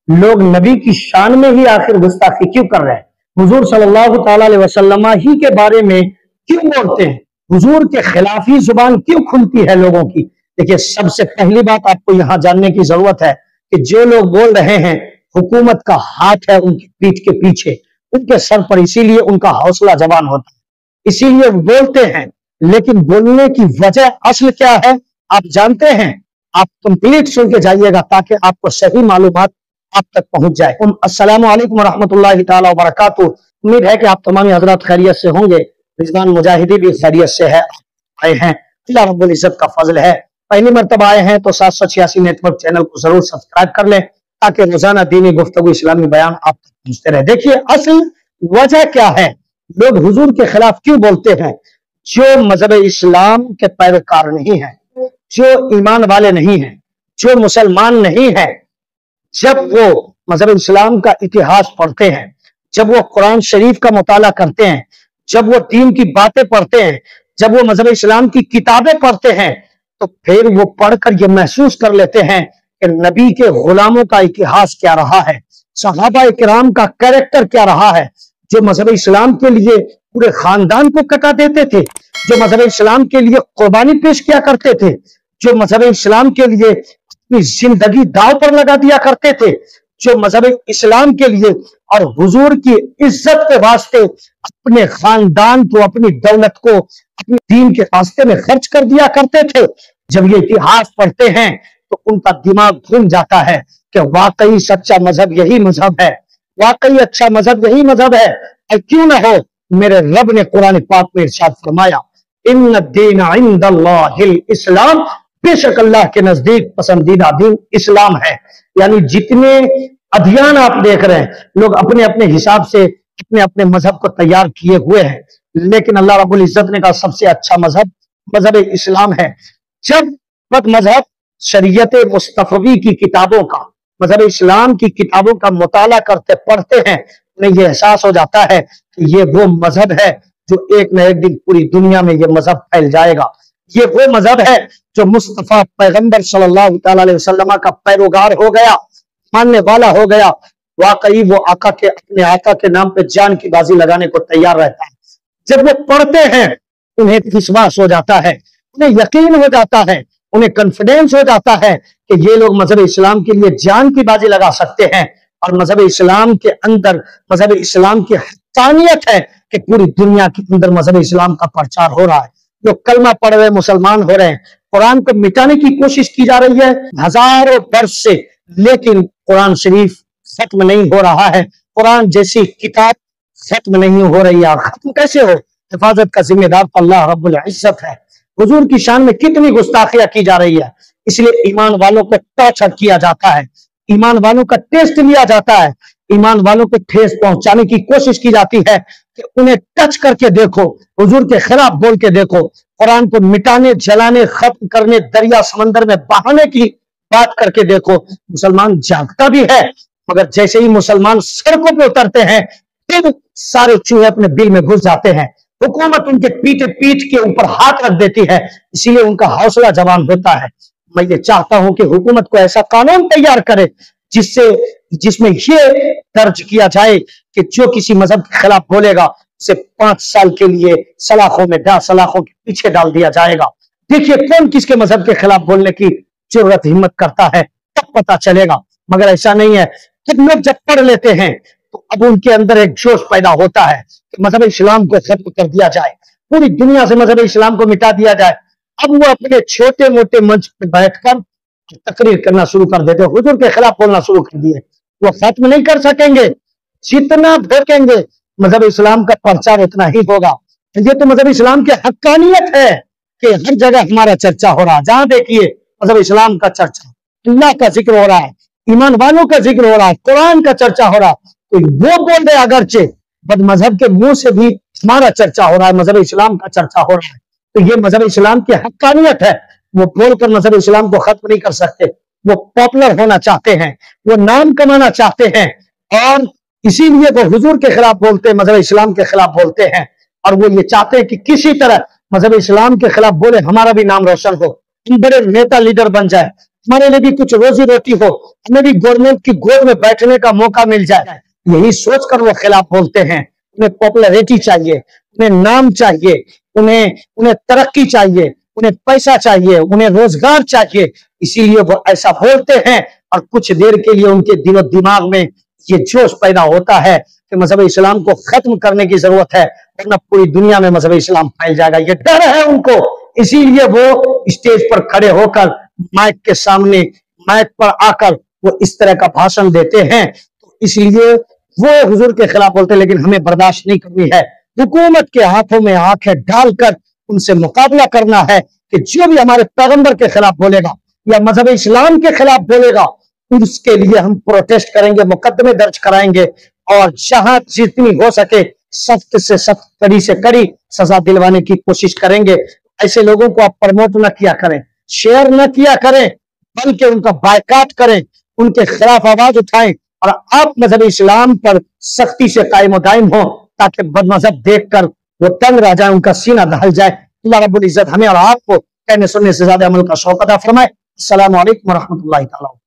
लोग नबी की शान में ही आखिर गुस्ताखी क्यों कर रहे हैं? हुजूर सल्लल्लाहु ताला अलैहि वसल्लम ही के बारे में क्यों बोलते हैं? हुजूर के खिलाफ ही जुबान क्यों खुलती है लोगों की? देखिए, सबसे पहली बात आपको यहाँ जानने की जरूरत है कि जो लोग बोल रहे हैं हुकूमत का हाथ है उनकी पीठ के पीछे, उनके सर पर, इसीलिए उनका हौसला जवान होता है, इसीलिए बोलते हैं। लेकिन बोलने की वजह असल क्या है आप जानते हैं? आप कंप्लीट सुन के जाइएगा ताकि आपको सही मालूमात आप तक पहुंच जाए। अस्सलामु अलैकुम रहमतुल्लाहि ताला व बरकातुहू। उम्मीद है कि आप तमाम हजरात खैरियत से होंगे। रिजवान मुजाहिदी भी खैरियत से है, आए हैं, अल्लाह रब्बुल इज्जत का फजल है। पहली मर्तबा आए हैं तो 786 नेटवर्क चैनल को जरूर सब्सक्राइब कर लें ताकि रोजाना दीनी गुफ्तगू इस्लामी बयान आप तक पहुंचते रहे। देखिए, असल वजह क्या है, लोग हुजूर के खिलाफ क्यों बोलते हैं? जो मजहब इस्लाम के पैरोकार नहीं है, जो ईमान वाले नहीं है, जो मुसलमान नहीं है, जब वो मजहब इस्लाम का इतिहास पढ़ते हैं, जब वो कुरान शरीफ का मुताला करते हैं, जब वो दीन की बातें पढ़ते हैं, जब वो मजहब इस्लाम की किताबें पढ़ते हैं, तो फिर वो पढ़कर ये महसूस कर लेते हैं कि नबी के गुलामों का इतिहास क्या रहा है, सहाबा किराम का कैरेक्टर क्या रहा है, जो मजहब इस्लाम के लिए पूरे खानदान को कटा देते थे, जो मजहब इस्लाम के लिए कुर्बानी पेश किया करते थे, जो मजहब इस्लाम के लिए अपनी जिंदगी दांव पर लगा दिया करते थे, जो मजहब इस्लाम के लिए और हुजूर की इज्जत के वास्ते अपने खानदान को, अपनी दौलत को, अपने दीन के रास्ते में खर्च कर दिया करते थे। जब ये इतिहास पढ़ते हैं तो उनका दिमाग घूम जाता है कि वाकई सच्चा मजहब यही मजहब है, वाकई अच्छा मजहब यही मजहब है। और क्यों ना हो, मेरे रब ने कुरान पाक में इरशाद फरमाया, इन्न दीन इंदल्लाहिल इस्लाम, बेशक अल्लाह के नजदीक पसंदीदा दीन इस्लाम है। यानी जितने अध्ययन आप देख रहे हैं, लोग अपने अपने हिसाब से अपने अपने मजहब को तैयार किए हुए हैं, लेकिन अल्लाह रब्बुल इज्जत ने कहा सबसे अच्छा मजहब मजहब इस्लाम है। जब मजहब शरीयत मुस्तफवी की किताबों का, मजहब इस्लाम की किताबों का मुताला करते पढ़ते हैं, उन्हें यह एहसास हो जाता है कि ये वो मजहब है जो एक न एक दिन पूरी दुनिया में ये मजहब फैल जाएगा। ये वो मजहब है जो मुस्तफा पैगंबर सल्लल्लाहु अलैहि वसल्लम का पैरोकार हो गया, मानने वाला हो गया। वाकई वो आका के, अपने आका के नाम पे जान की बाजी लगाने को तैयार रहता है। जब वो पढ़ते हैं उन्हें विश्वास हो जाता है, उन्हें यकीन हो जाता है, उन्हें कॉन्फिडेंस हो जाता है कि ये लोग मजहब इस्लाम के लिए जान की बाजी लगा सकते हैं। और मजहब इस्लाम के अंदर, मजहब इस्लाम की हक्कानियत है कि पूरी दुनिया के अंदर मजहब इस्लाम का प्रचार हो रहा है। लोग कलमा पढ़ रहे मुसलमान हो रहे हैं, कुरान को मिटाने की कोशिश की जा रही है हजारों वर्ष से, लेकिन कुरान शरीफ खत्म नहीं हो रहा है। कुरान जैसी किताब खत्म नहीं हो रही है। खत्म कैसे हो? हिफाजत का जिम्मेदार अल्लाह रब्बुल इज्जत है। हुजूर की शान में कितनी गुस्ताखियां की जा रही है, इसलिए ईमान वालों को टॉर्चर किया जाता है, ईमान वालों का टेस्ट लिया जाता है, ईमान वालों को ठेस पहुंचाने की कोशिश की जाती है कि उन्हें टच करके देखो, हुजूर के खिलाफ बोल के देखो, कुरान को मिटाने, जलाने, खत्म करने, दरिया समंदर में बहाने की बात करके देखो। मुसलमान जागता भी है, मगर जैसे ही मुसलमान सड़कों पे उतरते हैं फिर सारे चूहे अपने बिल में घुस जाते हैं। हुकूमत उनके पीठ के ऊपर हाथ रख देती है, इसीलिए उनका हौसला जवान होता है। मैं ये चाहता हूं कि हुकूमत को ऐसा कानून तैयार करे जिसमें ये दर्ज किया जाए कि जो किसी मजहब के खिलाफ बोलेगा उसे 5 साल के लिए सलाखों के पीछे डाल दिया जाएगा। देखिए कौन किसके मजहब के खिलाफ बोलने की जरूरत हिम्मत करता है, तब पता चलेगा। मगर ऐसा नहीं है। जब लोग जब पढ़ लेते हैं तो अब उनके अंदर एक जोश पैदा होता है कि मजहब इस्लाम को खत्म कर दिया जाए, पूरी दुनिया से मजहब इस्लाम को मिटा दिया जाए। अब वो अपने छोटे मोटे मंच पर बैठकर तकरीर करना शुरू कर देते, हुजूर के खिलाफ बोलना शुरू कर दिए। वो खत्म नहीं कर सकेंगे, जितना भोंकेंगे मजहब इस्लाम का प्रचार उतना ही होगा। ये तो मजहब इस्लाम की हक्कानियत है कि हर जगह हमारा चर्चा हो रहा है। जहां देखिए मजहब इस्लाम का चर्चा, अल्लाह का जिक्र हो रहा है, ईमान वालों का जिक्र हो रहा है, कुरान का चर्चा हो रहा है। तो वो बोल रहे अगरचे बद मजहब के मुंह से भी हमारा चर्चा हो रहा है, मजहब इस्लाम का चर्चा हो रहा है। तो ये मजहब इस्लाम की हक्कानियत है। वो बोलकर मजहब इस्लाम को खत्म नहीं कर सकते। वो पॉपुलर होना चाहते हैं, वो नाम कमाना चाहते हैं, और इसीलिए वो हुजूर के खिलाफ बोलते हैं, मजहब इस्लाम के खिलाफ बोलते हैं। और वो ये चाहते हैं कि किसी तरह मजहब इस्लाम के खिलाफ बोले, हमारा भी नाम रोशन हो, हम बड़े नेता लीडर बन जाए, हमारे लिए भी कुछ रोजी रोटी हो, हमें भी गवर्नमेंट की गोद में बैठने का मौका मिल जाए, यही सोचकर वो खिलाफ बोलते हैं। उन्हें पॉपुलैरिटी चाहिए, उन्हें नाम चाहिए, उन्हें तरक्की चाहिए, उन्हें पैसा चाहिए, उन्हें रोजगार चाहिए, इसीलिए वो ऐसा बोलते हैं। और कुछ देर के लिए उनके दिलो दिमाग में ये जोश पैदा होता है कि मजहब इस्लाम को खत्म करने की जरूरत है, वरना पूरी दुनिया में मजहब इस्लाम फैल जाएगा। ये डर है उनको, इसीलिए वो स्टेज पर खड़े होकर माइक के सामने, माइक पर आकर वो इस तरह का भाषण देते हैं। तो इसलिए वो हुजूर के खिलाफ बोलते हैं, लेकिन हमें बर्दाश्त नहीं करनी है। हुकूमत के हाथों में आंखें डालकर उनसे मुकाबला करना है कि जो भी हमारे पैगंबर के खिलाफ बोलेगा या मजहब इस्लाम के खिलाफ बोलेगा, उसके लिए हम प्रोटेस्ट करेंगे, मुकदमे दर्ज कराएंगे, और जहां जितनी हो सके सख्त से सख्त, कड़ी से कड़ी सजा दिलवाने की कोशिश करेंगे। ऐसे लोगों को आप प्रमोट न किया करें, शेयर न किया करें, बल्कि उनका बायकाट करें, उनके खिलाफ आवाज उठाएं, और आप मजहब इस्लाम पर सख्ती से कायम दायम हो, ताकि बदमजहब देखकर वो तंग रह जाए, उनका सीना दहल जाए। अल्लाह रब्बुल इज्जत हमें और आपको कहने सुनने से ज्यादा अमल का शौक अता फरमाए। अस्सलामु अलैकुम व रहमतुल्लाहि तआला।